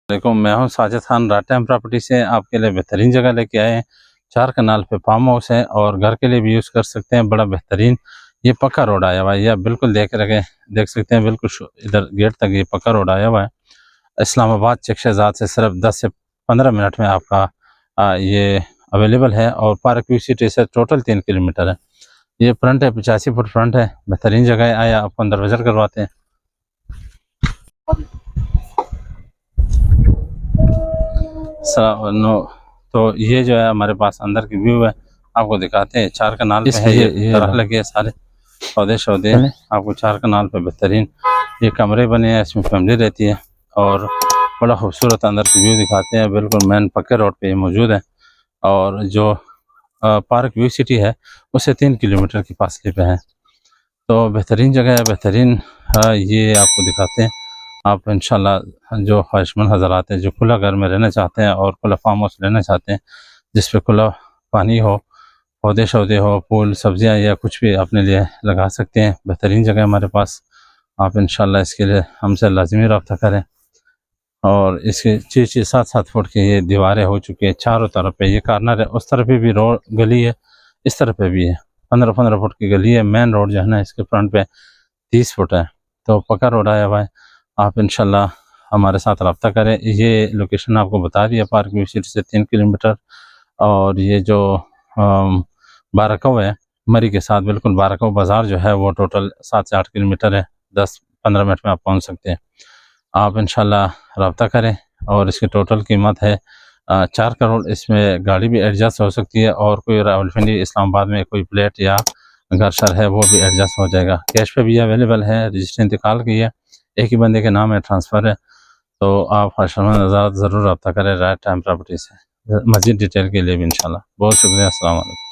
वालेकुम, मैं हूं Sajid Khan. Rot time property से आपके लिए बेहतरीन जगह लेके आए हैं। 4 कनाल पे फार्म हाउस है और घर के लिए भी यूज़ कर सकते हैं। बड़ा बेहतरीन ये पक्का रोड आया हुआ है, ये आप बिल्कुल देख सकते हैं। बिल्कुल इधर गेट तक ये पक्का रोड आया हुआ है। इस्लामाबाद चेक शहजाद से सिर्फ 10 से 15 मिनट में आपका ये अवेलेबल है। और पार्क व्यू सिटी से टोटल 3 किलोमीटर है। ये फ्रंट है, 85 फुट फ्रंट है। बेहतरीन जगह है। आया आपको अंदर विजिट करवाते हैं। तो ये जो है हमारे पास अंदर की व्यू है, आपको दिखाते हैं। 4 कनाल पे है, ये तरह लगे सारे पौधे शौधे आपको 4 कनाल पे बेहतरीन ये कमरे बने हैं। इसमें फैमिली रहती है और बड़ा खूबसूरत अंदर की व्यू दिखाते हैं। बिल्कुल मेन पक्के रोड पे मौजूद है। और जो पार्क व्यू सिटी है उससे 3 किलोमीटर की फासले पे है। तो बेहतरीन जगह है, बेहतरीन ये आपको दिखाते हैं। आप इंशाल्लाह जो ख्वाहिशमंद हज़रात हैं, जो खुला घर में रहना चाहते हैं और खुला फार्म हाउस लेना चाहते हैं जिस पे खुला पानी हो, पौधे शौधे हो, फूल सब्जियां या कुछ भी अपने लिए लगा सकते हैं। बेहतरीन जगह हमारे पास। आप इंशाल्लाह इसके लिए हमसे लाजमी रब्ता करें। और इसके 6-7 फुट की ये दीवारें हो चुकी है चारों तरफ पे। ये कार्नर है, उस तरफ भी रोड गली है, इस तरफ पे भी है। 15-15 फुट की गली है। मेन रोड जो है ना इसके फ्रंट पे 30 फुट है। तो पक्का रोड आया हुआ है। आप इंशाल्लाह हमारे साथ रब्ता करें। ये लोकेशन आपको बता दिया, पार्क व्यू सिटी से 3 किलोमीटर। और ये जो बारको है मरी के साथ, बिल्कुल बारको बाज़ार जो है वो टोटल 7 से 8 किलोमीटर है। 10-15 मिनट में आप पहुंच सकते हैं। आप इंशाल्लाह रब्ता करें। और इसकी टोटल कीमत है 4 करोड़। इसमें गाड़ी भी एडजस्ट हो सकती है और कोई रावलपिंडी इस्लामाबाद में कोई प्लेट या घर शर है वो भी एडजस्ट हो जाएगा। कैश पे भी अवेलेबल है, रजिस्ट्री इंतकाल की है, एक ही बंदे के नाम है, ट्रांसफ़र है। तो आप ख्वाहिशमंद हज़रात ज़रूर रब्ता करें राइट टाइम प्रॉपर्टी से। मज़ीद डिटेल के लिए भी इंशाल्लाह। बहुत शुक्रिया। अस्सलाम वालेकुम।